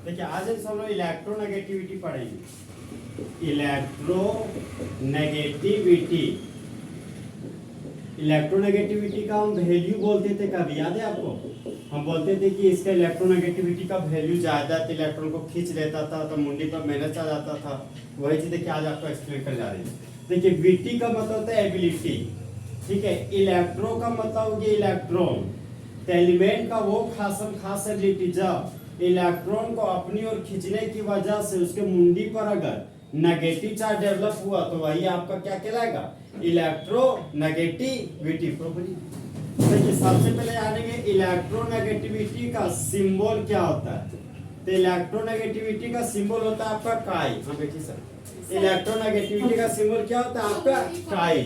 देखिए आज हम लोग इलेक्ट्रोनेगेटिविटी पढ़ेंगे। इलेक्ट्रोनेगेटिविटी, इलेक्ट्रोनेगेटिविटी का हम वैल्यू बोलते थे, कब याद है आपको? हम बोलते थे कि इसका इलेक्ट्रोनेगेटिविटी का वैल्यू ज्यादा था, इलेक्ट्रॉन को खींच लेता था तो मुंडी पर माइनस आ जाता था। वही चीज देखिए आज आपको एक्सप्लेन कर जा रही है। देखिए वीटी का मतलब होता है एबिलिटी, ठीक है। इलेक्ट्रो का मतलब हो गया इलेक्ट्रॉन, तो एलिमेंट का वो खास एबिलिटी जब इलेक्ट्रॉन को अपनी ओर खींचने की वजह से उसके मुंडी पर अगर नेगेटिव चार्ज डेवलप हुआ तो वही आपका क्या कहलाएगा? इलेक्ट्रोनेगेटिविटी। देखिए सबसे पहले जानेंगे इलेक्ट्रोनेगेटिविटी का सिंबल क्या होता है। तो इलेक्ट्रोनेगेटिविटी का सिंबल होता है आपका काई। हाँ देखिए सर, इलेक्ट्रोनेगेटिविटी का सिंबल क्या होता है आपका? काई।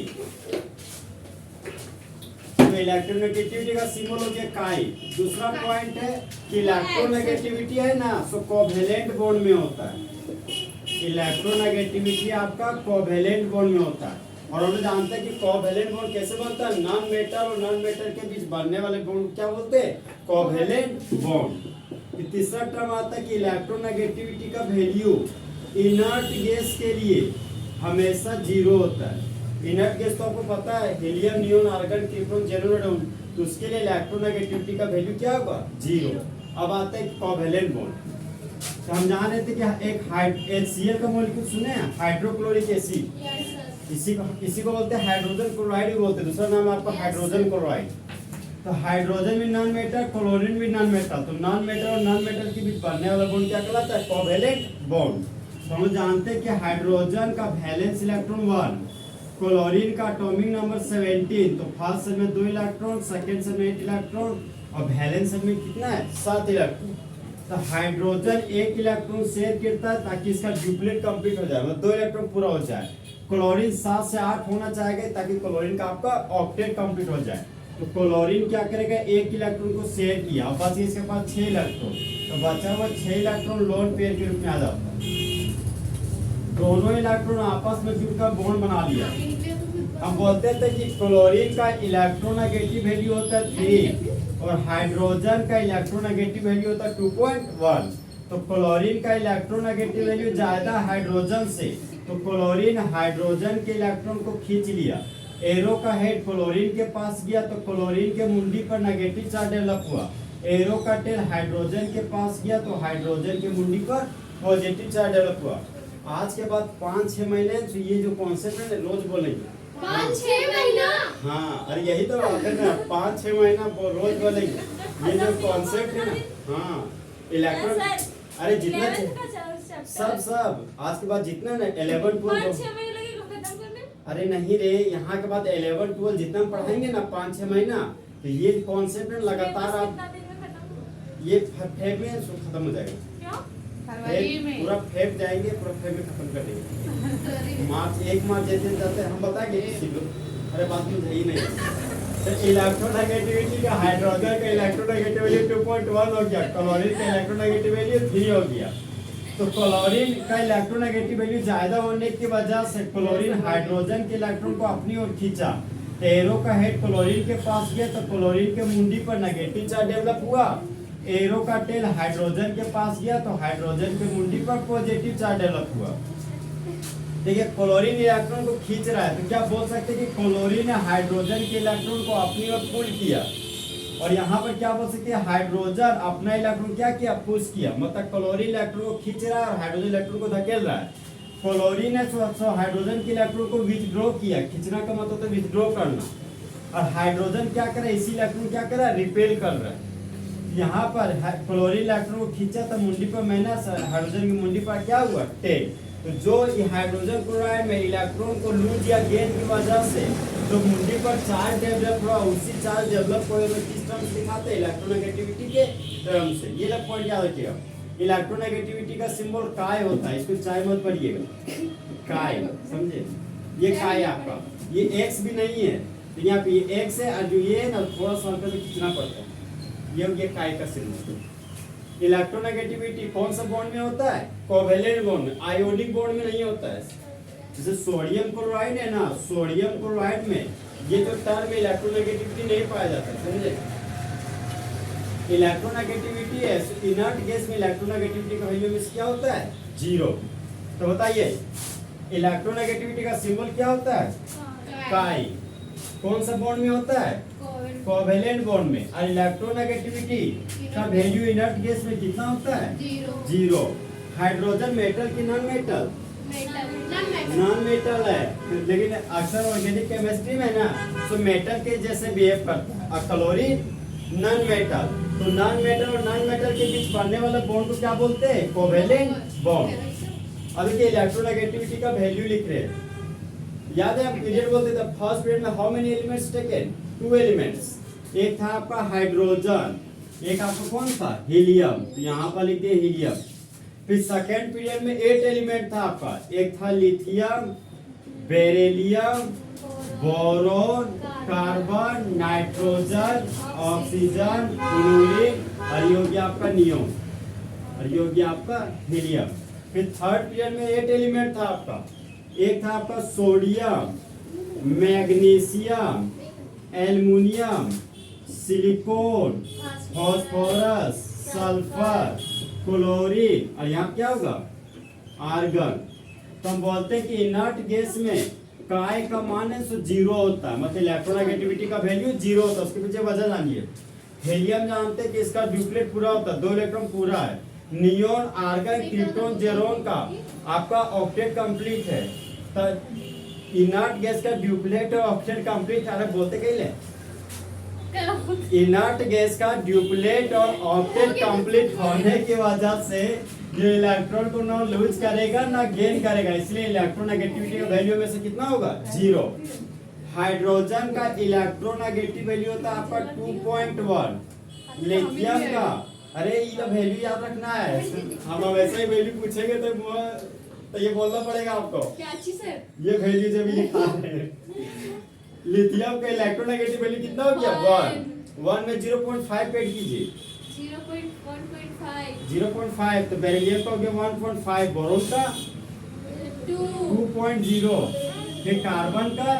तो इलेक्ट्रोनेगेटिविटी का सिंबल हो गया काई। दूसरा पॉइंट है कि इलेक्ट्रोनेगेटिविटी है ना सो कोवेलेंट बॉन्ड में होता है। इलेक्ट्रोनेगेटिविटी आपका कोवेलेंट बॉन्ड में होता है। और हम लोग जानते हैं कि कोवेलेंट बॉन्ड कैसे बनता है? नॉन मेटल और नॉन मेटल के बीच बनने वाले बॉन्ड क्या बोलते हैं? Covalent bond. तीसरा टर्म आता है कि इलेक्ट्रोनेगेटिविटी का वैल्यू इनर्ट गैस के लिए हमेशा 0 होता है। इनर्ट गैस तो आपको पता है, helium, neon, argon, krypton, xenon, तो उसके लिए इलेक्ट्रोनेगेटिविटी का वैल्यू क्या होगा? 0। अब आता है कोवेलेंट बॉन्ड। तो हम जान रहे थे कि एक HCl का मॉलिक्यूल सुने हैं, हाइड्रोक्लोरिक एसिड। इसी को बोलते हैं हाइड्रोजन क्लोराइड भी बोलते हैं। दूसरा नाम है आपका हाइड्रोजन क्लोराइड। तो हाइड्रोजन भी नॉन मेटल, क्लोरीन भी नॉन मेटल। तो नॉन मेटल और नॉन मेटल के बीच बनने वाला बॉन्ड क्या कहलाता है? Covalent bond. तो हम जानते हैं कि हाइड्रोजन का वैलेंस इलेक्ट्रॉन 1, क्लोरीन का एटॉमिक नंबर 17। तो फर्स्ट सेल में 2 इलेक्ट्रॉन, सेकंड सेल में 8 इलेक्ट्रॉन और वैलेंस सेल में कितना है? 7 इलेक्ट्रॉन। तो हाइड्रोजन 1 इलेक्ट्रॉन शेयर करता है ताकि इसका ड्यूप्लेट कंप्लीट हो जाए, मतलब 2 इलेक्ट्रॉन पूरा हो जाए। क्लोरीन 7 से 8 होना चाहेगा ताकि क्लोरीन का आपका ऑक्टेट कंप्लीट हो जाए। तो क्लोरीन क्या करेगा? 1 इलेक्ट्रॉन को शेयर किया और बस इसके पास 6 इलेक्ट्रॉन, तो बचा हुआ 6 इलेक्ट्रॉन लोन पेयर के रूप में आ जाता है। दोनों इलेक्ट्रॉन आपस में जुड़कर बॉन्ड बना लिया। हम बोलते थे कि क्लोरीन का इलेक्ट्रोनेगेटिव वैल्यू होता है 3 और हाइड्रोजन का इलेक्ट्रोनेगेटिव वैल्यू होता है 2.1। तो क्लोरीन का इलेक्ट्रोनेगेटिव वैल्यू ज्यादा हाइड्रोजन से, तो क्लोरीन हाइड्रोजन के इलेक्ट्रॉन को खींच लिया। एरो का हेड क्लोरीन के पास गया तो क्लोरीन के मुंडी पर नेगेटिव चार्ज डेवलप हुआ। एरो का टेल हाइड्रोजन के पास गया तो हाइड्रोजन के मुंडी पर पॉजिटिव चार्ज डेवलप हुआ। आज के बाद 5-6 महीने तो ये जो कॉन्सेप्ट है रोज बोलेंगे। 5-6 महीना? हाँ, अरे यही तो बात है ना, 5-6 महीना रोज बोलेंगे ये जो कॉन्सेप्ट है ना। हाँ, इलेक्ट्रॉन, अरे जितना सब आज के बाद जितना ना 11, 12, अरे नहीं रे, यहाँ के बाद 11, 12 जितना हम पढ़ाएंगे ना 5-6 महीना, तो ये कॉन्सेप्ट लगातार आप ये फेब में खत्म हो जाएगा। पूरा फेब जाएंगे, पूरा फेब में खत्म कर देंगे। मार्च 1 मार्च जैसे जाते हम बताएंगे किसी को, अरे बात में ही नहीं। तो इलेक्ट्रोनेगेटिविटी का हाइड्रोजन का इलेक्ट्रोनेगेटिविटी 2.1 हो गया, क्लोरीन का इलेक्ट्रोनेगेटिव वैल्यू 3 हो गया। तो क्लोरीन का इलेक्ट्रोनेगेटिव वैल्यू ज्यादा होने की वजह से क्लोरीन हाइड्रोजन के इलेक्ट्रॉन को अपनी ओर खींचा। एरो का हेड क्लोरीन के पास गया तो क्लोरीन के मुंडी पर नेगेटिव चार्ज डेवलप हुआ। एरो का टेल हाइड्रोजन के पास गया तो हाइड्रोजन के मुंडी पर पॉजिटिव चार्ज डेवलप हुआ। देखिए क्लोरीन इलेक्ट्रॉन को खींच रहा है तो क्या बोल सकते हैं कि क्लोरीन ने हाइड्रोजन के इलेक्ट्रॉन को अपनी ओर पुल किया। और यहाँ पर क्या बोल सकते हैं? हाइड्रोजन अपना इलेक्ट्रॉन क्या किया? पुश किया। मतलब क्लोरीन इलेक्ट्रॉन को खींच रहा है और हाइड्रोजन इलेक्ट्रॉन को धकेल रहा है। क्लोरीन ने हाइड्रोजन के इलेक्ट्रॉन को विथड्रॉ किया। खींचना का मतलब तो विथड्रॉ करना। और हाइड्रोजन क्या कर रहा है? इसी इलेक्ट्रॉन क्या कर रहा है? रिपेल कर रहा है। यहाँ पर क्लोरीन इलेक्ट्रॉन को खींचा तो मुंडी पर माइनस, हाइड्रोजन की मुंडी पर क्या हुआ? टेल। तो जो हाइड्रोजन क्लोराइड में इलेक्ट्रॉन को लूज या गेन की वजह से जो मुंडी पर चार्ज डेवलप हुआ, उसी चार्ज डेवलप हुए तो किस टर्म से दिखाते हैं? इलेक्ट्रोनेगेटिविटी के टर्म से। ये लोग पॉइंट याद रखिएगा। इलेक्ट्रोनेगेटिविटी का सिंबल काय होता है, इसको चाय मत पढ़िएगा। काय, समझे? ये काय आपका, ये एक्स भी नहीं है, तो यहाँ पे ये एक्स है और जो ये है ना थोड़ा सा हल्का से खींचना पड़ता है। ये काय का सिंबल। इलेक्ट्रोनेगेटिविटी कौन सा बॉन्ड में होता है? कोवेलेंट बॉन्ड में, आयोनिक बॉन्ड में नहीं होता है। जैसे सोडियम क्लोराइड है ना, सोडियम क्लोराइड में ये जो टर्म इलेक्ट्रोनेगेटिविटी नहीं पाया जाता, समझे? इलेक्ट्रोनेगेटिविटी है, इनर्ट गैस में इलेक्ट्रोनेगेटिविटी का वैल्यू में क्या होता है? 0। तो बताइए इलेक्ट्रोनेगेटिविटी का सिंबल क्या होता है? काई। कौन सा बॉन्ड में होता है? कोवेलेंट बॉन्ड में। और इलेक्ट्रोनेगेटिविटी का वैल्यू इनर्ट गैस में कितना होता है? 0। हाइड्रोजन मेटल की नॉन मेटल? नॉन मेटल है, लेकिन अक्सर ऑर्गेनिक केमिस्ट्री में ना तो मेटल के जैसे बिहेव करता है। और क्लोरीन नॉन मेटल, तो नॉन मेटल और नॉन मेटल के बीच बनने वाला बॉन्ड को क्या बोलते हैं? Covalent bond. अब देखिए इलेक्ट्रोनेगेटिविटी का वैल्यू लिख रहे हैं। याद है हम पीरियड बोलते थे, फर्स्ट पीरियड में how many elements taken? 2 elements. एक था आपका हाइड्रोजन, एक आपका कौन था? हीलियम। तो यहाँ पर लिख दिए हीलियम। फिर सेकेंड पीरियड में 8 एलिमेंट था आपका, एक था lithium, beryllium, boron, carbon, nitrogen, oxygen, chlorine, और ये हो गया आपका नियोन, और ये हो गया आपका हीलियम। फिर थर्ड पीरियड में 8 एलिमेंट था आपका, एक था आपका sodium, magnesium, aluminium, silicon, phosphorus, sulphur, chlorine, और यहाँ क्या होगा? आर्गन। तो हम बोलते हैं कि इनर्ट गैस में काय का मान है सो 0 होता है, मतलब इलेक्ट्रोनेगेटिविटी का वैल्यू 0 होता है। उसके पीछे वजह जानिए। हेलियम जानते हैं कि इसका ड्यूप्लेट पूरा होता है, 2 इलेक्ट्रॉन पूरा है। नियोन, आर्गन, क्रिप्टॉन, जेरोन का आपका ऑक्टेट कंप्लीट है। तो इनर्ट गैस का ड्यूप्लेट और ऑक्टेट कंप्लीट, अरे बोलते कहीं ले इनर्ट गैस का ड्यूप्लेट और ऑक्टेट कंप्लीट होने की वजह से जो इलेक्ट्रॉन को ना लूज करेगा ना गेन करेगा, इसलिए इलेक्ट्रोनेगेटिविटी का वैल्यू में से कितना होगा? 0। हाइड्रोजन का इलेक्ट्रोनेगेटिव वैल्यू होता है आपका 2.1। लिथियम का, अरे ये वैल्यू याद रखना है, हम वैसे ही वैल्यू पूछेंगे तो ये बोलना पड़ेगा आपको। क्या चीज है? ये वैल्यू जब लिखा है लिथियम का इलेक्ट्रोनेगेटिव वैल्यू कितना हो गया? 1 में 0.5 ऐड कीजिए। 0.5। तो बेरिलियम का हो गया 1.5, बोरोन का 2.0, फिर कार्बन का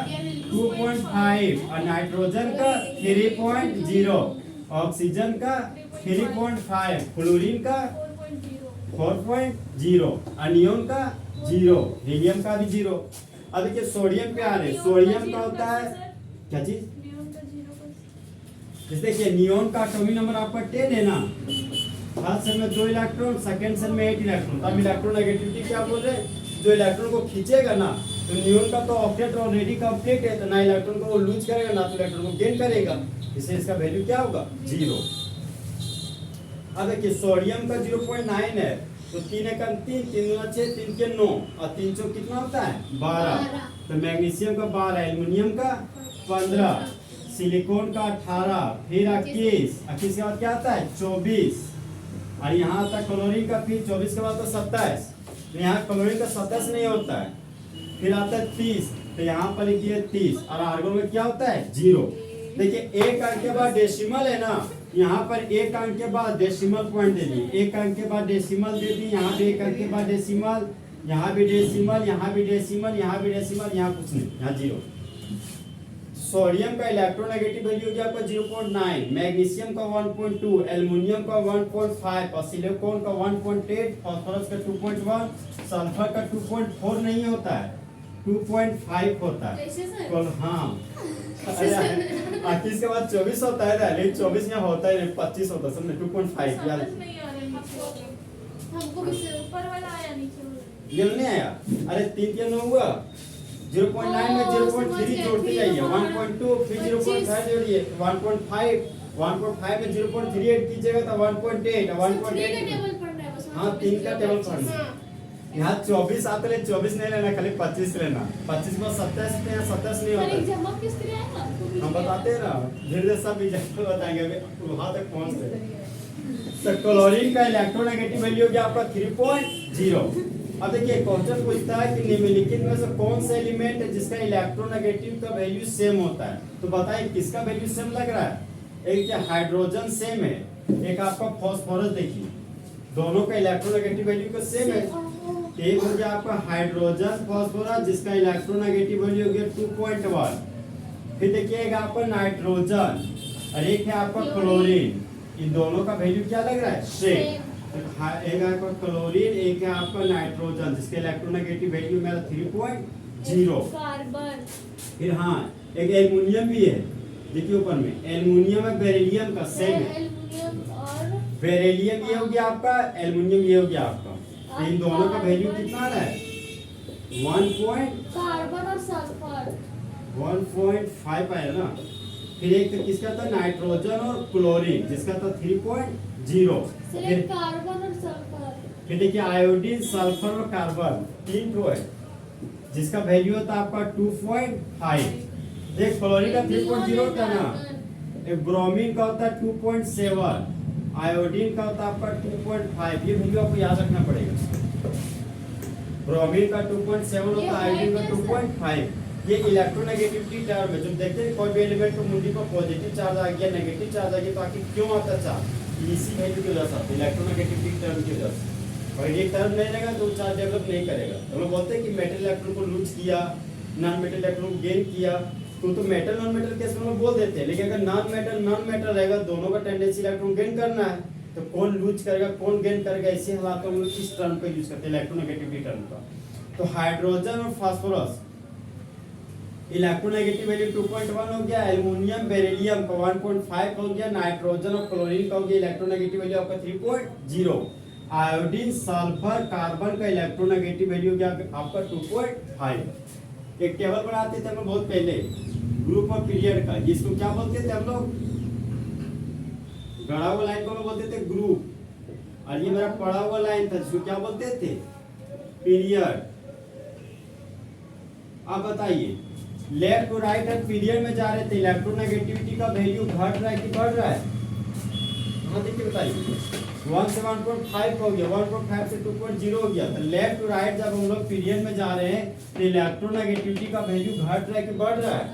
2.5, और नाइट्रोजन का 3.0, ऑक्सीजन का 3.5, क्लोरीन का 4.0, अनियन का 0, हीलियम का भी 0। अब देखिए सोडियम पे आ रहे, सोडियम का होता है क्या चीज? जैसे देखिए नियोन का एटॉमिक नंबर आपका 10 है ना, फर्स्ट सेल में 2 इलेक्ट्रॉन, सेकंड सेल में 8 इलेक्ट्रॉन। तब इलेक्ट्रोनेगेटिविटी क्या बोल रहे हैं? जो इलेक्ट्रॉन को खींचेगा ना, तो नियोन का तो ऑक्टेट ऑलरेडी कंप्लीट है, तो ना इलेक्ट्रॉन को वो लूज करेगा ना तो इलेक्ट्रॉन को गेन करेगा, इसलिए इसका वैल्यू क्या होगा? 0। अब देखिए सोडियम का 0.9 है, तो 3 एकम 3, 3 दूना 6, 3 के 9, और 3 चौक कितना होता है? 12। तो मैग्नीशियम का 12, एल्युमिनियम का 15, सिलिकॉन का 18, फिर 21 के बाद क्या आता है? 24, और यहाँ आता है क्लोरीन का, फिर 24 के बाद तो 27, यहाँ क्लोरीन का 27 नहीं होता है, फिर आता है 30, तो यहाँ पर लिखिए 30, और आर्गन में क्या होता है? 0। देखिए एक अंक के बाद डेसिमल है ना, यहाँ पर एक अंक के बाद डेसिमल पॉइंट दे दिए, एक अंक के बाद डेसिमल दे दी, यहाँ भी एक अंक के बाद डेसिमल, यहाँ भी डेसिमल, यहाँ भी डेसिमल, यहाँ भी डेसिमल, यहाँ कुछ नहीं, यहाँ 0। सोडियम का इलेक्ट्रोनेगेटिव वैल्यू हो गया आपका 0.9, मैग्नीशियम का 1.2, एल्युमिनियम का 1.5, और सिलिकॉन का 1.8, फास्फोरस का 2.1, सल्फर का 2.4 नहीं होता है, 2.5 होता है। हाँ इसके बाद 24 होता है ना, लेकिन 24 यहाँ होता है, 25 होता है, समझे? 2.5 यार हमको भी ऊपर वाला आया, नीचे वाला ये नहीं आया। अरे 3 के 9 हुआ, 0.9 में 0.3 जोड़ते जाइए, 1.2 फिर 0.5 जोड़िए, 1.5 में 0.3 ऐड कीजिएगा तो 1.8, 1.8। हाँ 3 का टेबल पढ़ना। यहाँ 24 आते ले, 24 नहीं लेना, खाली 25 लेना, 25 में 27 में 27 नहीं होता। हम बताते हैं ना, धीरे धीरे सब एग्जाम्पल बताएंगे, वहां तक पहुंच गए। तो क्लोरीन का इलेक्ट्रोनेगेटिव वैल्यू क्या आपका? 3.0। अब देखिए क्वेश्चन पूछता है कि निम्नलिखित में से कौन सा एलिमेंट है जिसका इलेक्ट्रोनेगेटिव का वैल्यू सेम होता है? तो बताइए किसका वैल्यू सेम लग रहा है? एक क्या हाइड्रोजन सेम है, एक आपका फास्फोरस। देखिए दोनों का इलेक्ट्रोनेगेटिव वैल्यू का सेम है। एक हो गया आपका हाइड्रोजन फास्फोरस जिसका इलेक्ट्रोनेगेटिव वैल्यू हो गया 2.1। फिर देखिएगा आपका नाइट्रोजन, और एक है आपका क्लोरीन। इन दोनों का वैल्यू क्या लग रहा है? सेम। हाँ, एक है आपका क्लोरीन, एक है आपका नाइट्रोजन, जिसके इलेक्ट्रोनेगेटिव वैल्यू मेरा 3.0। कार्बन। फिर हाँ, एक एल्युमिनियम भी है, देखिए ऊपर में एल्युमिनियम है, बेरिलियम का सेम है। एल्युमिनियम और बेरिलियम ये हो गया आपका, एल्युमिनियम ये हो गया आपका। तो इन दोनों का वैल्यू कितना आ रहा है? 1. कार्बन और सल्फर। 1.5 आया ना। फिर एक तो किसका था? नाइट्रोजन और क्लोरीन, जिसका था 3.0। सिर्फ कार्बन और सल्फर। फिर देखिए आयोडीन, सल्फर और कार्बन, 3 ठो है, जिसका वैल्यू होता है आपका 2.5। एक क्लोरीन का 3.0 होता है ना, एक ब्रोमीन का होता है 2.7, आयोडीन का होता है आपका 2.5। ये वैल्यू आपको याद रखना पड़ेगा। ब्रोमीन का 2.7 होता है, आयोडीन का 2.5। ये इलेक्ट्रोनेगेटिविटी टर्म है। जब देखते हैं कोई भी एलिमेंट को मुंडी पर पॉजिटिव चार्ज आ गया, नेगेटिव चार्ज आ गया, तो आखिर क्यों आता चार्ज? इसी वैल्यू की वजह से, इलेक्ट्रोनेगेटिविटी टर्म की वजह से। और ये टर्म नहीं रहेगा तो चार्ज डेवलप नहीं करेगा। हम लोग बोलते हैं कि मेटल इलेक्ट्रॉन को लूज किया, नॉन मेटल इलेक्ट्रॉन को गेन किया, तो मेटल नॉन मेटल केस में हम लोग बोल देते हैं। लेकिन अगर नॉन मेटल रहेगा, दोनों का टेंडेंसी इलेक्ट्रॉन गेन करना है, तो कौन लूज करेगा कौन गेन करेगा, इसी हालात में हम लोग इस टर्म का यूज करते हैं, इलेक्ट्रोनेगेटिविटी टर्म का। तो हाइड्रोजन और फास्फोरस इलेक्ट्रोनेगेटिव वैल्यू 2.1 हो गया, एल्युमिनियम बेरिलियम का 1.5 हो गया, नाइट्रोजन और क्लोरीन का हो गया इलेक्ट्रोनेगेटिव वैल्यू आपका 3.0, आयोडीन, सल्फर, कार्बन का इलेक्ट्रोनेगेटिव वैल्यू हो गया आपका 2.5। एक टेबल बनाते थे हम लोग बहुत पहले, ग्रुप और पीरियड का, जिसको क्या बोलते थे हम लोग? गड़ा हुआ लाइन को हम बोलते थे ग्रुप, और ये मेरा पड़ा हुआ लाइन था, जिसको क्या बोलते थे? पीरियड। अब बताइए, लेफ्ट टू राइट और पीरियड में जा रहे थे, इलेक्ट्रोनेगेटिविटी का वैल्यू घट रहा है कि बढ़ रहा है? हाँ देखिए बताइए, 1 से 1.5 हो गया, 1.5 से 2.0 हो गया। तो लेफ्ट टू राइट जब हम लोग पीरियड में जा रहे हैं, तो इलेक्ट्रोनेगेटिविटी का वैल्यू घट रहा है कि बढ़ रहा है?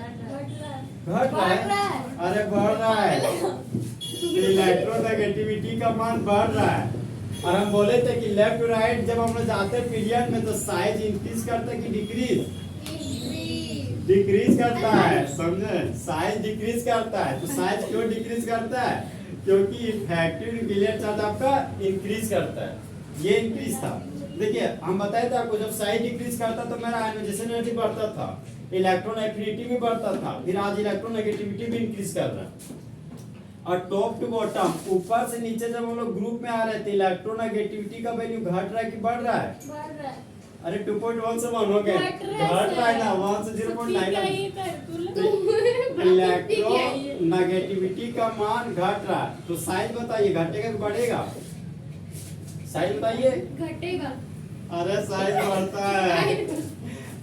घट रहा है। अरे बढ़ रहा है, इलेक्ट्रोनेगेटिविटी का मान बढ़ रहा है। और हम बोले थे कि लेफ्ट टू राइट जब हम लोग जाते हैं पीरियड में, तो साइज इंक्रीज करता है कि डिक्रीज? डिक्रीज करता है, समझे? साइज डिक्रीज करता है। तो साइज क्यों डिक्रीज करता है? क्योंकि इफेक्टिव न्यूक्लियर चार्ज आपका इंक्रीज करता है। ये इंक्रीज था। देखिए हम बताए थे आपको, जब साइज डिक्रीज करता तो मेरा आयनाइजेशन एनर्जी बढ़ता था, इलेक्ट्रॉन एफिनिटी भी बढ़ता था। फिर आज इलेक्ट्रोनेगेटिविटी भी इंक्रीज कर रहा है। और टॉप टू बॉटम, ऊपर से नीचे जब हम लोग ग्रुप में आ रहे थे, इलेक्ट्रोनेगेटिविटी का वैल्यू घट रहा है कि बढ़ रहा है? बढ़ रहा है। अरे 2.1 से 1 हो गया, घट रहा है ना, 1 से 0.9। इलेक्ट्रोनेगेटिविटी का मान घट रहा है, तो साइज बताइए घटेगा कि बढ़ेगा? साइज बताइए। घटेगा। अरे साइज बढ़ता है।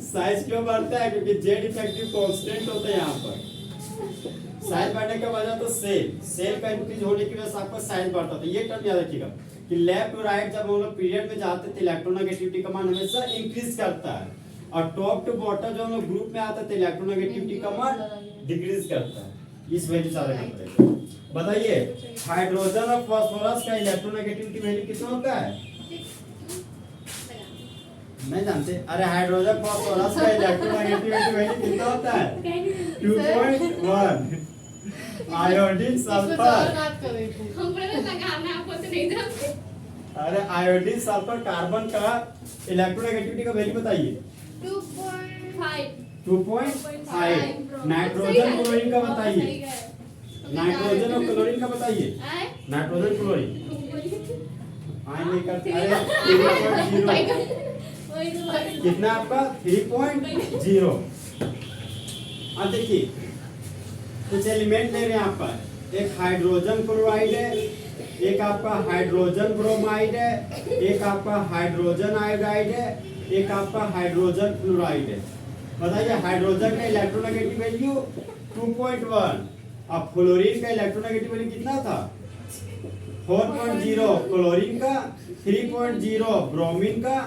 साइज क्यों बढ़ता है? क्योंकि जेड इफेक्टिव कांस्टेंट होता है यहाँ पर। साइज बढ़ने का वजह तो सेल का इंक्रीज होने की वजह से आपका साइज बढ़ता था। ये टर्म याद रखिएगा कि लेफ्ट टू राइट जब हम लोग पीरियड में जाते थे, इलेक्ट्रोनेगेटिविटी का मान हमेशा इंक्रीज करता है, और टॉप टू बॉटम जब हम लोग ग्रुप में आते थे, इलेक्ट्रोनेगेटिविटी का मान डिक्रीज करता है। इस वैल्यू से रखना पड़ेगा। बताइए, हाइड्रोजन और फास्फोरस का इलेक्ट्रोनेगेटिविटी वैल्यू कितना होता है? नहीं जानते? अरे हाइड्रोजन फास्फोरस का इलेक्ट्रोनेगेटिविटी वैल्यू कितना होता है? 2.1। आयोडीन, सल्फर, अरे आयोडीन, सल्फर, कार्बन का इलेक्ट्रोनेगेटिविटी का वैल्यू बताइए। 2.5। नाइट्रोजन, क्लोरीन का बताइए। नाइट्रोजन और क्लोरीन का बताइए। नाइट्रोजन, क्लोरीन नहीं करते। अरे 3.0 कितना आपका? 3.0। अब देखिए कुछ एलिमेंट ले रहे हैं आप पर, एक हाइड्रोजन क्लोराइड है, एक आपका हाइड्रोजन ब्रोमाइड है, एक आपका हाइड्रोजन आयोडाइड है, एक आपका हाइड्रोजन फ्लोराइड है। बताइए हाइड्रोजन का इलेक्ट्रोनेगेटिव वैल्यू 2.1, अब फ्लोरीन का इलेक्ट्रोनेगेटिव वैल्यू कितना था? 4.0, क्लोरीन का 3.0, ब्रोमीन का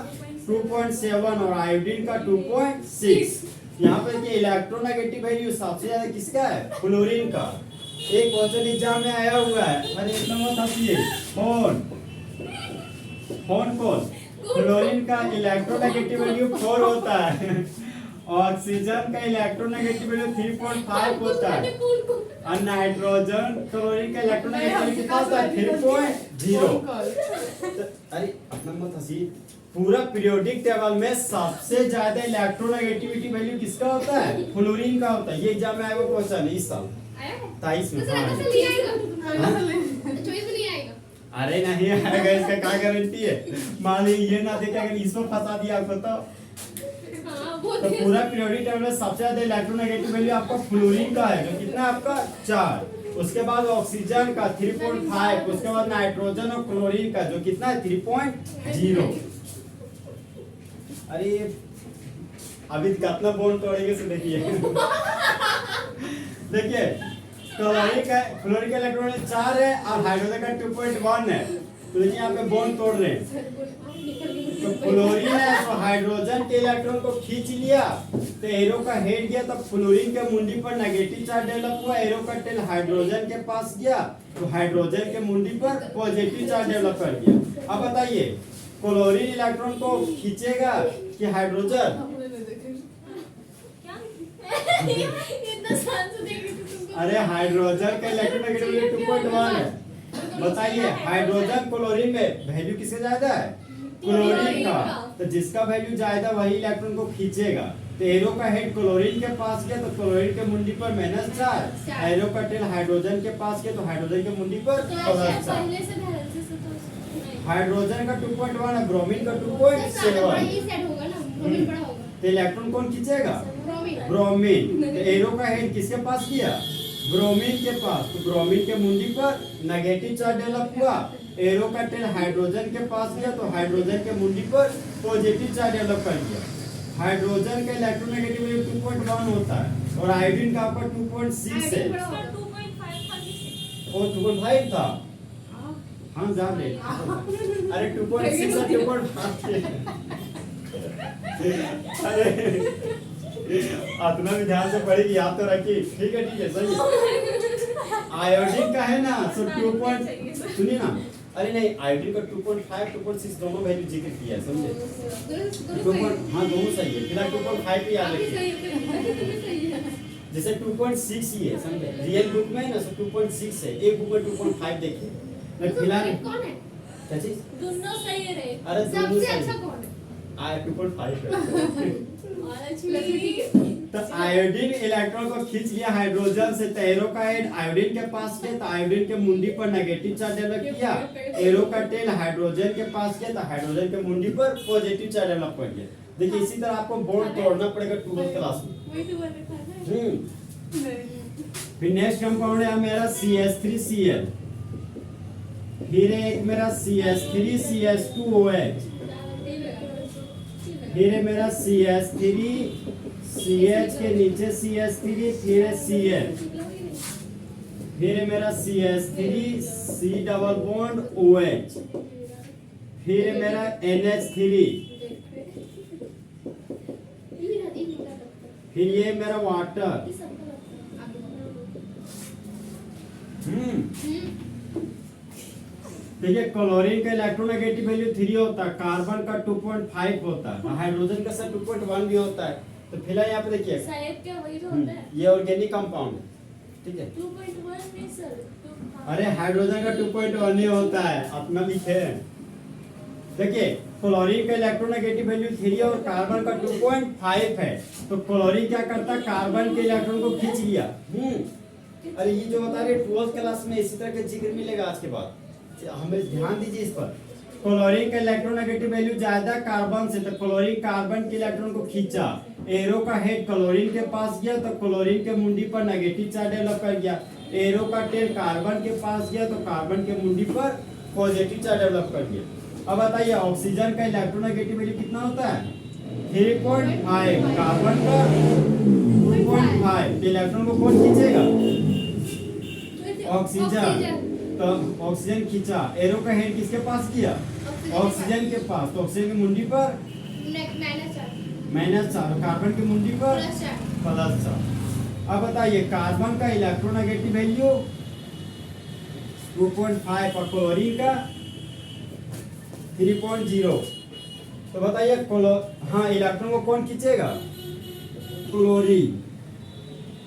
2.7 और आयोडीन का 2.6। यहाँ पे देखिए इलेक्ट्रोनेगेटिव वैल्यू सबसे ज्यादा किसका है? फ्लोरीन का। एक क्वेश्चन एग्जाम में आया हुआ है, अरे एक नंबर हंसिए। कौन फ्लोरीन का इलेक्ट्रोनेगेटिव वैल्यू 4 होता है, ऑक्सीजन का इलेक्ट्रोनेगेटिव वैल्यू 3.5 होता है। और नाइट्रोजन क्लोरीन का इलेक्ट्रोनेगेटिविटी कितना होता है 3.0। अरे अपना मत हंसी। पूरा पीरियोडिक टेबल में सबसे ज्यादा इलेक्ट्रोनेगेटिविटी वैल्यू किसका होता है फ्लोरीन का होता है। ये एग्जाम में आएगा क्वेश्चन इस साल 23 में। अरे नहीं आएगा इसका क्या गारंटी है। मान ली ये ना देखे अगर इसको फंसा दिया आपको तो पूरा पीरियोडिक टेबल में सबसे ज्यादा इलेक्ट्रोनेगेटिव वैल्यू आपका फ्लोरीन का है जो कितना आपका 4। उसके बाद ऑक्सीजन का 3.5। उसके बाद नाइट्रोजन और क्लोरीन का जो कितना है 3.0। अरे अभी कितना बॉन्ड तोड़ेंगे से देखिए। देखिए क्लोरीन का इलेक्ट्रॉन 4 है और हाइड्रोजन का 2.1 है। तो देखिए यहाँ पे बॉन्ड तोड़ रहे हैं। तो क्लोरीन है तो हाइड्रोजन के इलेक्ट्रॉन को खींच लिया तो एरो का हेड गया तो फ्लोरीन के मुंडी पर नेगेटिव चार्ज डेवलप हुआ। एरो का टेल हाइड्रोजन के पास गया तो हाइड्रोजन के मुंडी पर पॉजिटिव चार्ज डेवलप कर गया। अब बताइए क्लोरीन इलेक्ट्रॉन को खींचेगा कि हाइड्रोजन। अरे हाइड्रोजन का इलेक्ट्रोनेगेटिविटी 2.1 है। बताइए हाइड्रोजन क्लोरीन में वैल्यू किससे ज्यादा है क्लोरीन का। तो जिसका वैल्यू ज्यादा वही इलेक्ट्रॉन को खींचेगा। तो एरो का हेड क्लोरीन के पास गया तो क्लोरीन के मुंडी पर -4। एरो का टेल हाइड्रोजन के पास गया तो हाइड्रोजन के मुंडी पर +4। हाइड्रोजन का 2.1 है ब्रोमीन का 2.7। तो इलेक्ट्रॉन कौन खींचेगा ब्रोमीन। तो एरो का हेड किसके पास गया ब्रोमीन के पास। तो ब्रोमीन के मुंडी पर नेगेटिव चार्ज डेवलप हुआ। एरो का टेल हाइड्रोजन के पास गया तो हाइड्रोजन के मुंडी पर पॉजिटिव चार्ज डेवलप कर गया। हाइड्रोजन का इलेक्ट्रोनेगेटिविटी 2.1 होता है और आयोडीन का आपका 2.6 है। और 2.5 था। हाँ जा रहे। अरे 2.6 और 2.5। अरे इतना भी ध्यान से पढ़ेगी याद तो रखिए। ठीक है सही है। आयोडीन का है ना सो 2. सुनिए ना। अरे नहीं आयोडीन का 2.5 2.6 दोनों वैल्यू जिक्र किया है समझे। 2. हाँ दोनों सही है। फिलहाल 2.5 पे याद रखिए। जैसे 2.6 ही है समझे। रियल बुक में है ना सो 2.6 है। एक बुक में 2.5 देखिए। फिलहाल क्या चीज दोनों सही है। अरे दोनों सबसे अच्छा कौन है 2.5 है। तो आयोडीन इलेक्ट्रॉन को खींच लिया हाइड्रोजन से। तो एरो का हेड आयोडीन के पास गया तो आयोडीन के मुंडी पर नेगेटिव चार्ज डेवलप किया। एरो का टेल हाइड्रोजन के पास गया तो हाइड्रोजन के मुंडी पर पॉजिटिव चार्ज डेवलप कर गया। देखिए इसी तरह आपको बॉन्ड तोड़ना पड़ेगा 12th क्लास में। फिर नेक्स्ट कंपाउंड है मेरा CH3Cl। फिर एक मेरा CH3CH2OH। फिर है मेरा CH3 CH के नीचे CH3 फिर है Cl। फिर है मेरा CH3 C double bond OH। फिर है मेरा NH3। फिर ये मेरा वाटर। देखिए क्लोरीन का इलेक्ट्रोनेगेटिव वैल्यू 3 होता है। कार्बन का 2.5 होता है। हाइड्रोजन का सर 2.1 भी होता है। तो फिलहाल यहाँ पे देखिए शायद क्या वही तो होता है। ये ऑर्गेनिक कंपाउंड है ठीक है। 2.1 नहीं सर। अरे हाइड्रोजन का 2.1 ही होता है अपना लिखे। देखिए क्लोरीन का इलेक्ट्रोनेगेटिव वैल्यू 3 और कार्बन का 2.5 है। तो क्लोरीन क्या करता है कार्बन के इलेक्ट्रॉन को खींच लिया। अरे ये जो बता रहे 12th क्लास में इसी तरह का जिक्र मिलेगा आज के बाद। हमें ध्यान दीजिए इस पर। क्लोरीन का इलेक्ट्रोनेगेटिव वैल्यू ज्यादा कार्बन से तो क्लोरीन कार्बन के इलेक्ट्रॉन को खींचा। एरो का हेड क्लोरीन के पास गया तो क्लोरीन के मुंडी पर नेगेटिव चार्ज डेवलप कर गया। एरो का टेल कार्बन के पास गया तो कार्बन के मुंडी पर पॉजिटिव चार्ज डेवलप कर गया। अब बताइए ऑक्सीजन का इलेक्ट्रोनेगेटिव वैल्यू कितना होता है 3.5। कार्बन का 2.5। इलेक्ट्रॉन को कौन खींचेगा ऑक्सीजन। तो ऑक्सीजन खींचा। एरो का हेड किसके पास किया ऑक्सीजन के पास। तो ऑक्सीजन की मुंडी पर -4। कार्बन की मुंडी पर +4। अब बताइए कार्बन का इलेक्ट्रोनेगेटिव वैल्यू 2.5 और क्लोरीन का 3.0। तो बताइए हाँ इलेक्ट्रॉन को कौन खींचेगा क्लोरीन।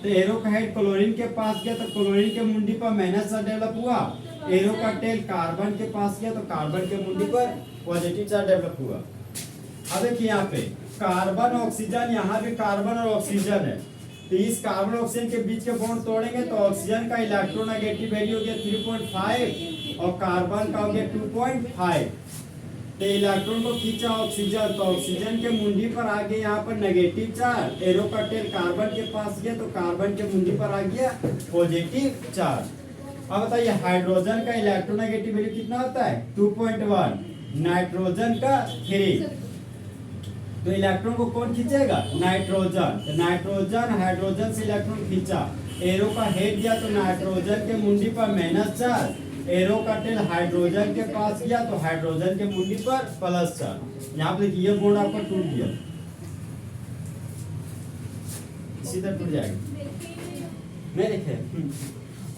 तो एरो का हेड क्लोरीन के पास गया तो क्लोरीन के मुंडी पर माइनस चार्ज डेवलप हुआ। एरो का टेल कार्बन के पास गया तो कार्बन के मुंडी पर पॉजिटिव चार्ज डेवलप हुआ। अब देखिए यहाँ पे कार्बन ऑक्सीजन, यहाँ पे कार्बन और ऑक्सीजन है, तो इस कार्बन ऑक्सीजन के बीच के बॉन्ड तोड़ेंगे तो ऑक्सीजन का इलेक्ट्रोनेगेटिव वैल्यू हो गया 3.5 और कार्बन का हो गया 2.5। तो इलेक्ट्रॉन को खींचा ऑक्सीजन, तो ऑक्सीजन के मुंडी पर आ गया यहाँ पर नेगेटिव चार्ज। एरो का टेल कार्बन के पास गया तो कार्बन के मुंडी पर आ गया पॉजिटिव चार्ज। अब बताइए हाइड्रोजन का इलेक्ट्रोनेगेटिव वैल्यू कितना होता है 2.1, नाइट्रोजन का 3। तो इलेक्ट्रॉन को कौन खींचेगा नाइट्रोजन, तो नाइट्रोजन हाइड्रोजन से इलेक्ट्रॉन खींचा। एरो का हेड गया तो नाइट्रोजन के मुंडी पर माइनस चार्ज, एरो का टेल हाइड्रोजन के पास गया तो हाइड्रोजन के मुंडी पर प्लस चार्ज। यहाँ पे देखिए ये बॉन्ड आपका टूट गया, इसी तरह टूट जाएगा। नहीं देखे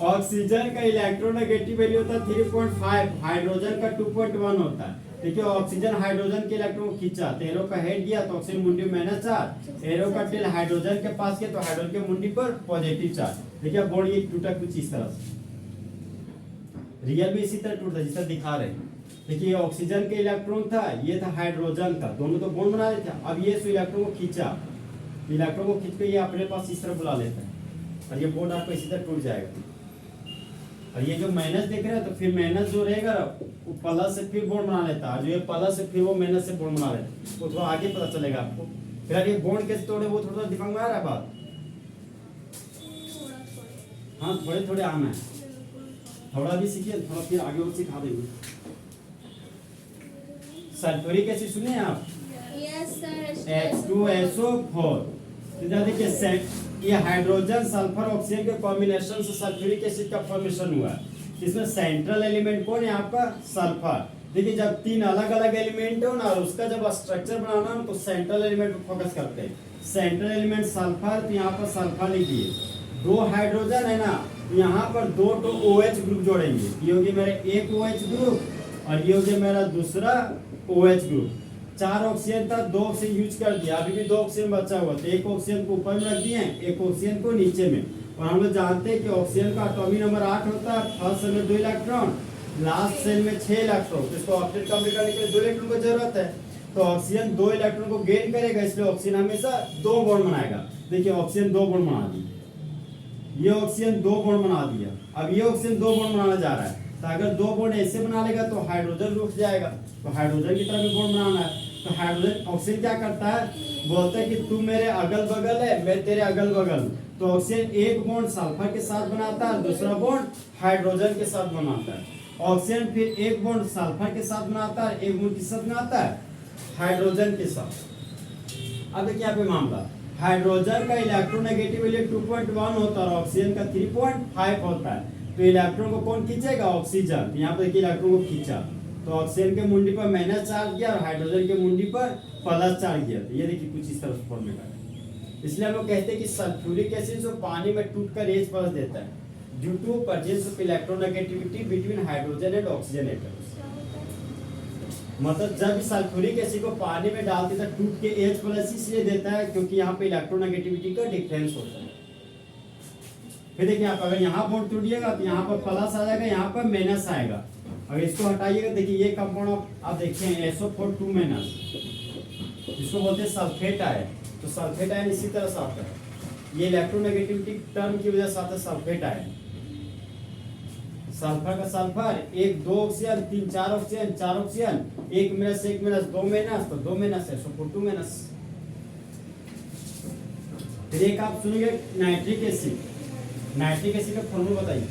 ऑक्सीजन का इलेक्ट्रोनेगेटिव वैल्यू होता है 3.5, हाइड्रोजन का 2.1 होता है। देखिए ऑक्सीजन हाइड्रोजन के इलेक्ट्रॉन को खींचा तो एरो का हेड गया तो ऑक्सीजन मुंडी में माइनस चार्ज, एरो का टेल हाइड्रोजन के पास गया तो हाइड्रोजन के मुंडी पर पॉजिटिव चार्ज। देखिए बॉन्ड ये टूटा कुछ इस तरह से, रियल में इसी तरह टूटता जिस तरह दिखा रहे हैं। देखिए ऑक्सीजन के इलेक्ट्रॉन था, ये था हाइड्रोजन का, दोनों तो बॉन्ड बना रहे थे। अब ये इलेक्ट्रॉन को खींचा, इलेक्ट्रॉन को खींच के ये अपने पास इस तरह बुला लेता है और ये बॉन्ड आपको इसी तरह टूट जाएगा। और ये जो माइनस देख रहे हैं तो फिर माइनस जो रहेगा वो प्लस से फिर बॉन्ड बना लेता है, जो ये प्लस से फिर वो माइनस से बॉन्ड बना लेता है, वो थोड़ा आगे पता चलेगा आपको। फिर ये बॉन्ड कैसे तोड़े वो थोड़ा दिमाग में आ रहा है बात। हाँ थोड़े थोड़े आम है, थोड़ा भी सीखिए, थोड़ा फिर आगे और सिखा देंगे। सल्फ्यूरिक एसिड सुने हैं आप? Yes sir. H2SO4। तो देखिए ये हाइड्रोजन सल्फर ऑक्सीजन के कॉम्बिनेशन से सल्फ्यूरिक एसिड का फॉर्मेशन हुआ है। इसमें सेंट्रल एलिमेंट कौन है आपका सल्फर। देखिए जब तीन अलग अलग एलिमेंट हो ना और उसका जब स्ट्रक्चर बनाना हो तो सेंट्रल एलिमेंट पर फोकस करते हैं। सेंट्रल एलिमेंट सल्फर, तो यहाँ पर सल्फर लिखिए, दो हाइड्रोजन है ना, यहाँ पर दो तो OH ग्रुप जोड़ेंगे, ये होगी मेरा एक OH ग्रुप और ये होगी मेरा दूसरा OH ग्रुप। 4 ऑक्सीजन था, 2 ऑक्सीजन यूज कर दिया, अभी भी 2 ऑक्सीजन बचा हुआ, तो एक ऑक्सीजन को ऊपर में रख दिए, एक ऑक्सीजन को नीचे में। और हम लोग जानते हैं कि ऑक्सीजन का एटॉमिक नंबर 8 होता है, फर्स्ट सेल में 2 इलेक्ट्रॉन, लास्ट सेल में 6 इलेक्ट्रॉन। तो इसको ऑक्टेट कंप्लीट करने के लिए 2 इलेक्ट्रॉन की जरूरत है, तो ऑक्सीजन 2 इलेक्ट्रॉन को गेन करेगा, इसलिए ऑक्सीजन हमेशा 2 बॉन्ड बनाएगा। देखिए ऑक्सीजन 2 बॉन्ड बना दिया, ये ऑक्सीजन 2 बॉन्ड बना दिया, अब ये ऑक्सीजन 2 बॉन्ड बनाने जा रहा है, तो अगर 2 बॉन्ड ऐसे बना लेगा तो हाइड्रोजन रुक जाएगा, तो हाइड्रोजन की तरह भी बॉन्ड बनाना है। तो हाइड्रोजन ऑक्सीजन क्या करता है, बोलता है कि तू मेरे अगल बगल है, मैं तेरे अगल बगल। तो ऑक्सीजन एक बॉन्ड सल्फर के साथ बनाता है, दूसरा बॉन्ड हाइड्रोजन के साथ बनाता है। ऑक्सीजन फिर एक बॉन्ड सल्फर के साथ बनाता है, एक बॉन्ड किस साथ बनाता है हाइड्रोजन के साथ। अब देखिए यहाँ पे मामला, हाइड्रोजन का इलेक्ट्रोनेगेटिव वैल्यू 2.1 होता है और ऑक्सीजन का 3.5 होता है। तो इलेक्ट्रॉन को कौन खींचेगा ऑक्सीजन, तो यहाँ पे देखिए इलेक्ट्रॉन को खींचा तो ऑक्सीजन के मुंडी पर माइनस चार्ज गया और हाइड्रोजन के मुंडी पर प्लस चार्ज गया। तो ये देखिए कुछ इस तरह से फॉर्मेट है। इसलिए हम लोग कहते हैं कि सल्फ्यूरिक एसिड जो पानी में टूटकर H प्लस देता है due to presence of electronegativity between hydrogen and oxygen atoms. मतलब जब सल्फ्यूरिक एसिड को पानी में डालते तो टूट के H प्लस इसलिए देता है क्योंकि यहाँ पे इलेक्ट्रोनेगेटिविटी का डिफरेंस होता है। फिर देखिए आप अगर यहाँ बॉन्ड टूटिएगा तो यहाँ पर प्लस आ जाएगा, यहाँ पर माइनस आएगा। अगर इसको हटाइएगा देखिए ये कंपाउंड आप देखिए SO4 2 माइनस, जिसको बोलते हैं सल्फेट आयन। तो सल्फेट आयन इसी तरह से आता है, ये इलेक्ट्रोनेगेटिविटी टर्म की वजह से आता है सल्फेट आयन। सल्फर का सल्फर, एक 2 ऑक्सीजन, 3 4 ऑक्सीजन, 4 ऑक्सीजन, एक माइनस 1 माइनस 2 माइनस, तो 2 माइनस SO4 2 माइनस। फिर एक आप सुनिए नाइट्रिक एसिड, नाइट्रिक एसिड का फॉर्मूला बताइए।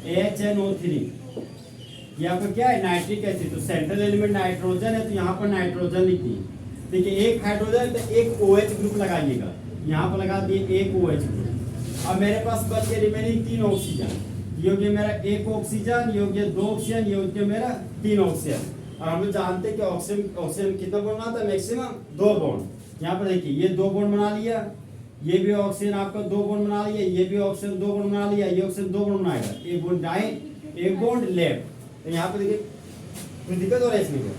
HNO3, ये आपका क्या है नाइट्रिक एसिड। तो सेंट्रल एलिमेंट नाइट्रोजन है तो यहाँ पर नाइट्रोजन लिखिए। देखिए एक हाइड्रोजन है तो एक OH ग्रुप लगाइएगा, यहाँ पर लगा दिए एक OH ग्रुप। अब मेरे पास बच गए रिमेनिंग 3 ऑक्सीजन, ये हो गया मेरा 1 ऑक्सीजन, ये हो गया 2 ऑक्सीजन, ये हो गया मेरा 3 ऑक्सीजन। और हम लोग जानते हैं कि ऑक्सीजन कितना बॉन्ड बनाता है मैक्सिमम 2 बॉन्ड। यहाँ पर देखिए ये 2 बॉन्ड बना लिया, ये भी ऑक्सीजन आपका 2 बॉन्ड बना लिया, ये भी ऑक्सीजन 2 बॉन्ड बना लिया, ये ऑक्सीजन 2 बॉन्ड बनाएगा, एक बॉन्ड राइट एक बॉन्ड लेफ्ट। तो यहाँ पे देखिए कोई दिक्कत हो रहा है इसमें क्या?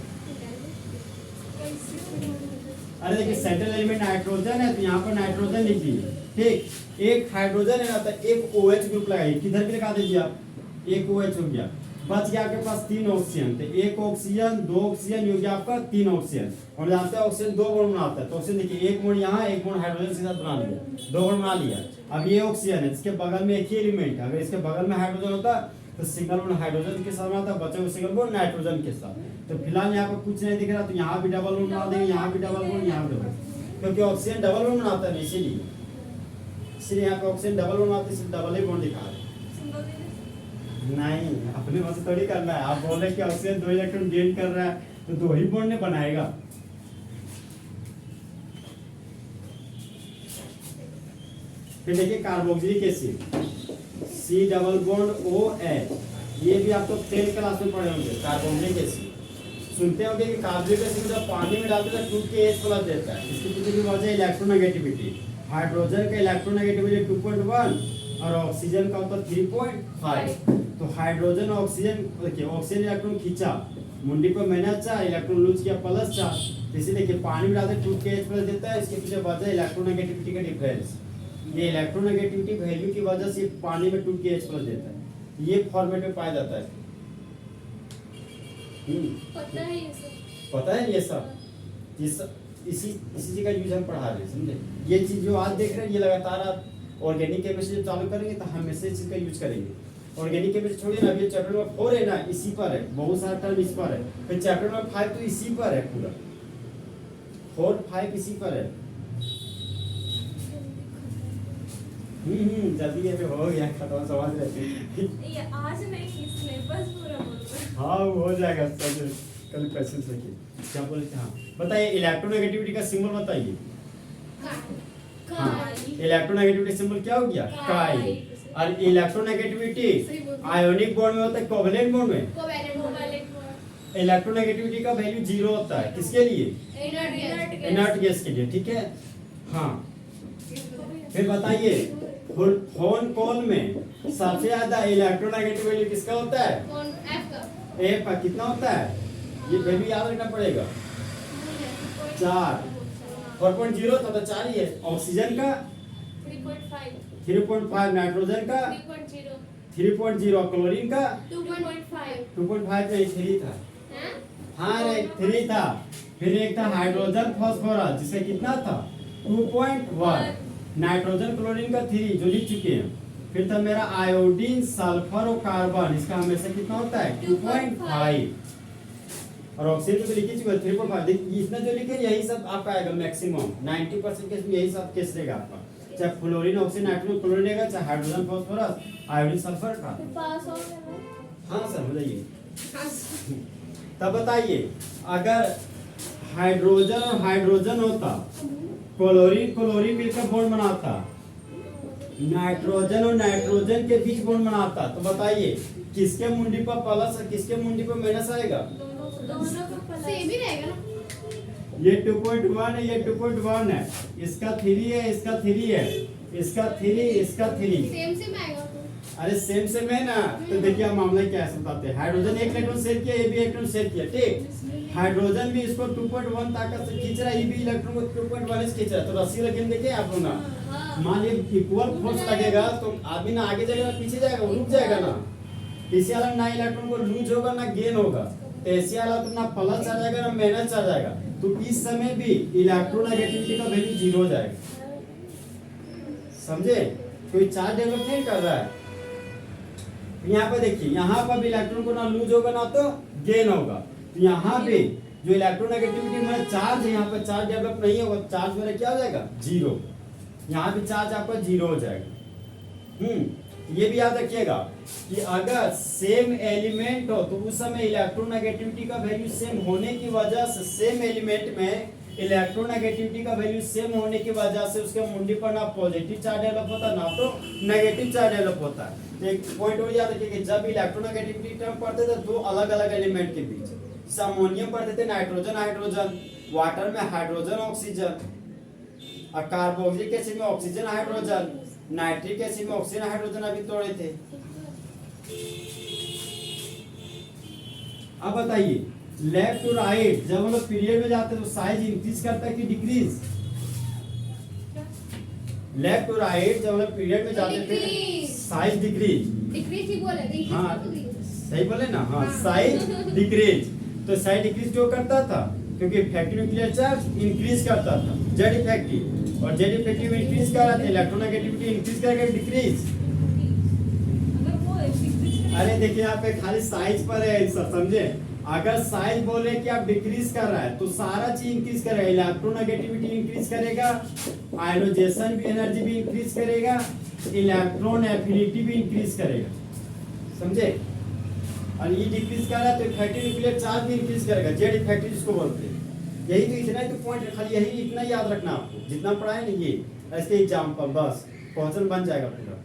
अरे देखिए सेंट्रल एलिमेंट नाइट्रोजन है तो यहाँ पर नाइट्रोजन लिखिए, ठीक। एक हाइड्रोजन है ना तो एक OH ग्रुप लगाइए, किधर भी लगा दीजिए आप, एक OH हो गया, बच गया आपके पास 3 ऑक्सीजन, तो एक ऑक्सीजन 2 ऑक्सीजन, ये हो गया आपका 3 ऑक्सीजन। और जानते हैं ऑक्सीजन 2 बॉन्ड बनाता है, तो ऑक्सीजन देखिए एक बॉन्ड यहाँ, एक बॉन्ड हाइड्रोजन के साथ बना लिया, 2 बॉन्ड बना लिया। अब ये ऑक्सीजन है, इसके बगल में एक ही एलिमेंट है, अगर इसके बगल में हाइड्रोजन होता तो सिंगल बॉन्ड हाइड्रोजन के साथ बनाता, बचा हुआ सिंगल बॉन्ड नाइट्रोजन के साथ। तो फिलहाल यहाँ पर कुछ नहीं दिख रहा, तो यहाँ भी डबल बॉन्ड बना देंगे, यहाँ भी डबल बॉन्ड, यहाँ भी डबल, क्योंकि ऑक्सीजन डबल बॉन्ड बनाता है, इसीलिए यहाँ पे ऑक्सीजन डबल बॉन्ड बनाते, इसलिए डबल ही बॉन्ड दिखा रहे हैं। नहीं, अपने वहां से थोड़ी करना है, आप बोल रहे कि ऑक्सीजन 2 इलेक्ट्रॉन गेन कर रहा है तो 2 ही बॉन्ड ने बनाएगा। फिर देखिए carboxylic acid, C double bond OH, ये भी आप तो 10th क्लास में पढ़े होंगे। कार्बोक्सिलिक एसिड सुनते होंगे कि कार्बोक्सिलिक एसिड जब पानी में डालते हैं 2KH+ देता है, इसके पीछे की वजह है इलेक्ट्रोनेगेटिविटी। हाइड्रोजन का इलेक्ट्रोनेगेटिविटी 2.1 और ऑक्सीजन का होता है 3.5। तो हाइड्रोजन ऑक्सीजन, देखिए ऑक्सीजन इलेक्ट्रॉन खींचा, मुंडी पर -4, इलेक्ट्रॉन लूज किया +4, इसी देखिए पानी में डालते 2KH+ देता है, इसके पीछे वजह है इलेक्ट्रोनेगेटिविटी का डिफरेंस। ये इलेक्ट्रोनेगेटिविटी वैल्यू की वजह से पानी में 2KH+ देता है, ये फॉर्मेट में पाया जाता है। पता है ये सब, पता है ये सब, इसी चीज का यूज हम पढ़ा रहे हैं, समझे। ये चीज जो आज देख रहे हैं, ये लगातार आप ऑर्गेनिक केमिस्ट्री जब चालू करेंगे तो हमेशा इस चीज का यूज करेंगे। ऑर्गेनिक केमिस्ट्री छोड़िए ना, अभी चैप्टर नंबर 4 है ना, इसी पर है, बहुत सारा टर्म इस पर है। फिर चैप्टर नंबर 5 तो इसी पर है, पूरा 4 5 इसी पर है। जल्दी ये हो गया खत्म, समझ रहे। ये आज नहीं, सिलेबस पूरा बोल रहा है। हाँ वो हो जाएगा, कल क्वेश्चन लिखिए। क्या बोले थे, हाँ बताइए इलेक्ट्रोनेगेटिविटी का सिंबल बताइए। हाँ, इलेक्ट्रोनेगेटिविटी सिंबल क्या हो गया, काई। और इलेक्ट्रोनेगेटिविटी आयोनिक बॉन्ड में होता है, कोवेलेंट बॉन्ड में इलेक्ट्रोनेगेटिविटी का वैल्यू 0 होता है, किसके लिए, इनर्ट गैस के लिए, ठीक है। हाँ फिर बताइए फोन कॉल में सबसे ज्यादा इलेक्ट्रोनेगेटिव वैल्यू किसका होता है, F का कितना होता है, ये वैल्यू याद रखना पड़ेगा, 4। 4.0 तो 4 ही है। ऑक्सीजन का 3.5, नाइट्रोजन का 3.0, क्लोरीन का 2.5 नहीं 3 था, हाँ रे 3 था। फिर एक था हाइड्रोजन फास्फोरस जिसका कितना था 2.1, नाइट्रोजन क्लोरीन का 3 जो लिख चुके हैं। फिर था मेरा आयोडीन सल्फर और कार्बन, इसका हमेशा कितना होता है 2.5। और ऑक्सीजन तो लिखी चुके 3.5। इतना जो लिखे यही सब आपका आएगा मैक्सिमम 90% केस में यही सब केस रहेगा आपका, चाहे फ्लोरीन ऑक्सीजन नाइट्रोजन क्लोरीन रहेगा, चाहे हाइड्रोजन फास्फोरस आयोडीन सल्फर का। हाँ सर हो जाइए। तब बताइए अगर हाइड्रोजन और हाइड्रोजन होता, क्लोरीन मिलकर बॉन्ड बनाता, नाइट्रोजन और नाइट्रोजन के बीच बॉन्ड बनाता, तो बताइए किसके मुंडी पर प्लस और किसके मुंडी पर माइनस आएगा, सेम ही रहेगा ना। ये 2.1 है, ये 2.1 है, इसका 3 है, इसका 3 है, इसका 3, इसका 3 सेम आएगा। अरे सेम है ना। तो देखिए हम मामला क्या है बताते हैं। हाइड्रोजन एक इलेक्ट्रॉन शेयर किया, ये भी इलेक्ट्रॉन शेयर किया, ठीक। हाइड्रोजन भी इसको 2.1 ताकत से खींच रहा है, ये भी इलेक्ट्रॉन को 2.1 से खींच रहा है। तो रस्सी लगे देखिए आप लोग ना, मान लीजिए इक्वल फोर्स लगेगा तो आदमी ना आगे जाएगा ना पीछे जाएगा, रुक जाएगा ना। इसी वाला ना इलेक्ट्रॉन को लूज होगा ना गेन होगा, तो ऐसे वाला तो ना प्लस आ जाएगा ना माइनस आ जाएगा। तो इस समय भी इलेक्ट्रोनेगेटिविटी का वैल्यू 0 हो जाएगा, समझे। कोई चार्ज डेवलप नहीं कर रहा है। यहाँ पे देखिए, यहाँ पर भी इलेक्ट्रॉन को ना लूज होगा ना तो गेन होगा। तो यहाँ पे जो इलेक्ट्रोनेगेटिविटी में चार्ज है, यहाँ पे चार्ज डेवलप नहीं होगा, चार्ज मेरा क्या हो जाएगा 0। यहाँ पे चार्ज आपका 0 हो जाएगा। ये भी याद रखिएगा कि अगर सेम एलिमेंट हो तो उस समय इलेक्ट्रोनेगेटिविटी का वैल्यू सेम होने की वजह से, सेम एलिमेंट में इलेक्ट्रोनेगेटिविटी का वैल्यू सेम होने की वजह से उसके मुंडी पर ना पॉजिटिव चार्ज डेवलप होता ना तो नेगेटिव चार्ज डेवलप होता है। तो एक पॉइंट और याद रखिए कि जब इलेक्ट्रोनेगेटिविटी टर्म पढ़ते थे 2 अलग अलग एलिमेंट के बीच, जैसे अमोनियम पढ़ते थे नाइट्रोजन हाइड्रोजन, वाटर में हाइड्रोजन ऑक्सीजन, और कार्बोक्सिलिक एसिड में ऑक्सीजन हाइड्रोजन, नाइट्रिक एसिड में ऑक्सीजन हाइड्रोजन अभी तोड़े थे। अब बताइए लेफ्ट टू राइट जब हम लोग पीरियड में जाते हैं तो साइज इंक्रीज करता है कि डिक्रीज? लेफ्ट टू राइट जब हम लोग पीरियड में जाते थे Decrease. Size decrease. डिक्रीज ही बोले decrease हाँ तो decrease. सही बोले ना, हाँ हाँ। Size decrease. तो साइज डिक्रीज क्यों करता था? क्योंकि इफेक्टिव न्यूक्लियर चार्ज इंक्रीज करता था, जेड इफेक्टिव, और जेड इफेक्टिव इंक्रीज कर रहा था, इलेक्ट्रोनेगेटिविटी इंक्रीज करेगा डिक्रीज। अगर वो decrease अरे देखिए यहाँ पे खाली साइज पर है आंसर, समझे? अगर साइज बोले कि आप डिक्रीज कर रहा है तो सारा चीज इंक्रीज करेगा, इलेक्ट्रोनेगेटिविटी इंक्रीज करेगा, आयोनाइजेशन भी एनर्जी भी इंक्रीज करेगा, इलेक्ट्रॉन एफिनिटी भी इंक्रीज करेगा, समझे? और ये डिक्रीज कर रहा है तो इफेक्टिव न्यूक्लियर चार्ज भी इंक्रीज करेगा, जेड इफेक्टिव जिसको बोलते हैं। यही तो इतना ही तो पॉइंट है, खाली यही इतना याद रखना आपको, जितना पढ़ा है ना ये इसके एग्जांपल, बस क्वेश्चन बन जाएगा पूरा।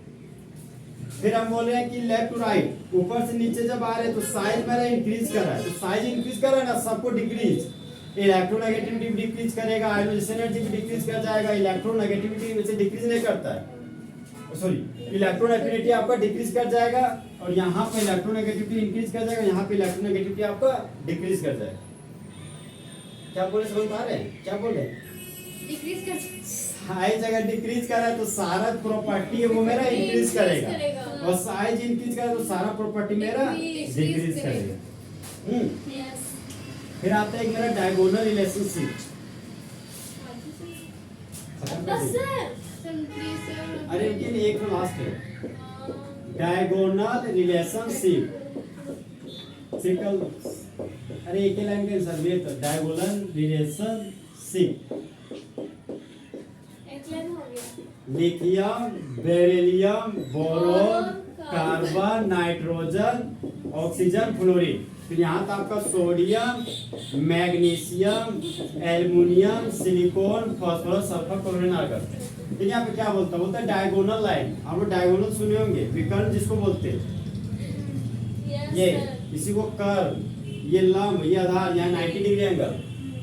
फिर हम बोल रहे हैं कि लेफ्ट टू राइट, ऊपर से नीचे जब आ रहे हैं तो साइज मेरा इंक्रीज कर रहा है, तो साइज इंक्रीज कर रहा है ना, सबको डिक्रीज, इलेक्ट्रोनेगेटिविटी भी डिक्रीज करेगा, आयोनाइजेशन एनर्जी भी डिक्रीज कर जाएगा, इलेक्ट्रोनेगेटिविटी वैसे डिक्रीज नहीं करता है, सॉरी इलेक्ट्रॉन एफिनिटी आपका डिक्रीज कर जाएगा, और यहाँ पे इलेक्ट्रोनेगेटिविटी इंक्रीज कर जाएगा, यहाँ पे इलेक्ट्रोनेगेटिविटी आपका डिक्रीज कर जाएगा। क्या बोले, समझ पा रहे हैं क्या बोले? decrease कर साइज अगर डिक्रीज कर रहा है तो सारा प्रॉपर्टी है वो मेरा इंक्रीज करेगा, और साइज इंक्रीज कर रहा है तो सारा प्रॉपर्टी मेरा डिक्रीज करेगा। yes फिर आता है एक मेरा डायगोनल रिलेशनशिप। बस सर प्लीज सर अरे लेकिन एक तो लास्ट है, डायगोनल रिलेशनशिप सिकल। अरे एक ही लाइन के आंसर दिए तो डायगोनल रिलेशनशिप, एक लाइन हो गया lithium, beryllium, boron, carbon, nitrogen, oxygen, fluorine. फिर यहाँ था आपका sodium, magnesium, aluminium, silicon, phosphorus, sulphur, chlorine, argon. ठीक है, यहाँ पे क्या बोलता है? बोलता है डायगोनल लाइन। आप लोग डायगोनल सुने होंगे, विकर्ण जिसको बोलते हैं, yes ये sir इसी को कर्व, ये लंब, ये आधार, यहाँ 90 डिग्री एंगल।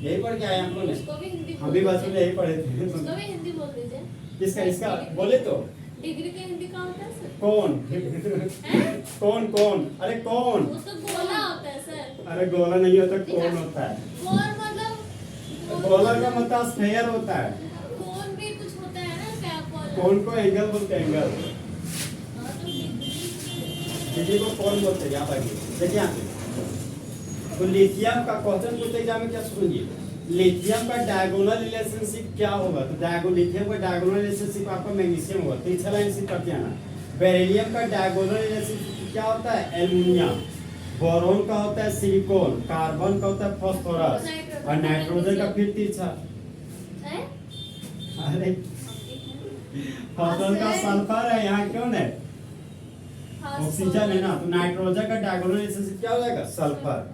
यही पढ़ के आए हम लोग ने, उसको भी हिंदी हम भी बचपन में यही पढ़े उसको थे। भी हिंदी बोल दीजिए किसका इसका बोले तो डिग्री का हिंदी का होता है सर कौन हैं? कौन कौन? अरे कौन? वो तो गोला होता है सर अरे गोला नहीं होता, कौन होता है? कोन मतलब गोला का मतलब स्फेयर होता है, कोन भी कुछ होता है ना क्या बोल कौन को एंगल बोलते हैं, एंगल। तो डिग्री डिग्री को कौन बोलते हैं? यहाँ पर देखिए यहाँ पे तो लिथियम का क्वेश्चन पूछते एग्जाम में, क्या सुनिए, लिथियम का डायगोनल रिलेशनशिप क्या होगा? तो लिथियम का डायगोनल रिलेशनशिप आपका मैग्नीशियम होगा, तो इच्छा लाइन से करते हैं ना। बेरिलियम का डायगोनल रिलेशनशिप क्या होता है? एल्युमिनियम। बोरोन का होता है सिलिकॉन, कार्बन का होता है फास्फोरस, और नाइट्रोजन का फिर तिरछा। हैं? अरे फास्फोरस का सल्फर है, यहाँ कौन है? ऑक्सीजन है ना, तो नाइट्रोजन का डायगोनल रिलेशनशिप क्या हो जाएगा? सल्फर।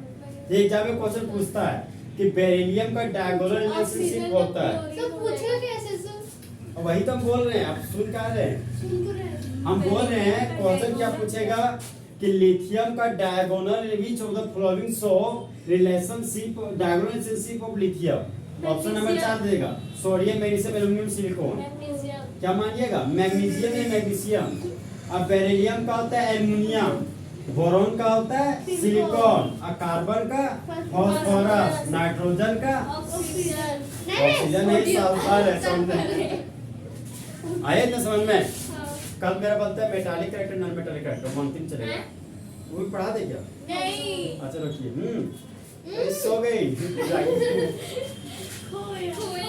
ये एग्जाम में क्वेश्चन पूछता है कि बेरिलियम का डायगोनल रिलेशनशिप होता है, तो पूछो कैसे सर और वही तो हम बोल रहे हैं, आप सुन क्या रहे हैं? सुन तो रहे हैं। हम बोल रहे हैं क्वेश्चन क्या पूछेगा कि लिथियम का diagonal which of the following show relationship, diagonal relationship of lithium. Option number 4 देगा, sodium, magnesium, aluminium, silicon. Magnesium क्या मानिएगा? मैग्नीशियम या मैग्नीशियम। अब बेरिलियम का होता है एल्युमिनियम, बोरोन का होता है सिलिकॉन, और कार्बन का फास्फोरस, नाइट्रोजन का ऑक्सीजन ऑक्सीजन है, सल्फर है। समझे? आए ना समझ में? कल मेरा बनता है metallic character, non metallic character, अंतिम चलेगा, वो भी पढ़ा दे क्या? नहीं अच्छा रखिए। सो गई खोया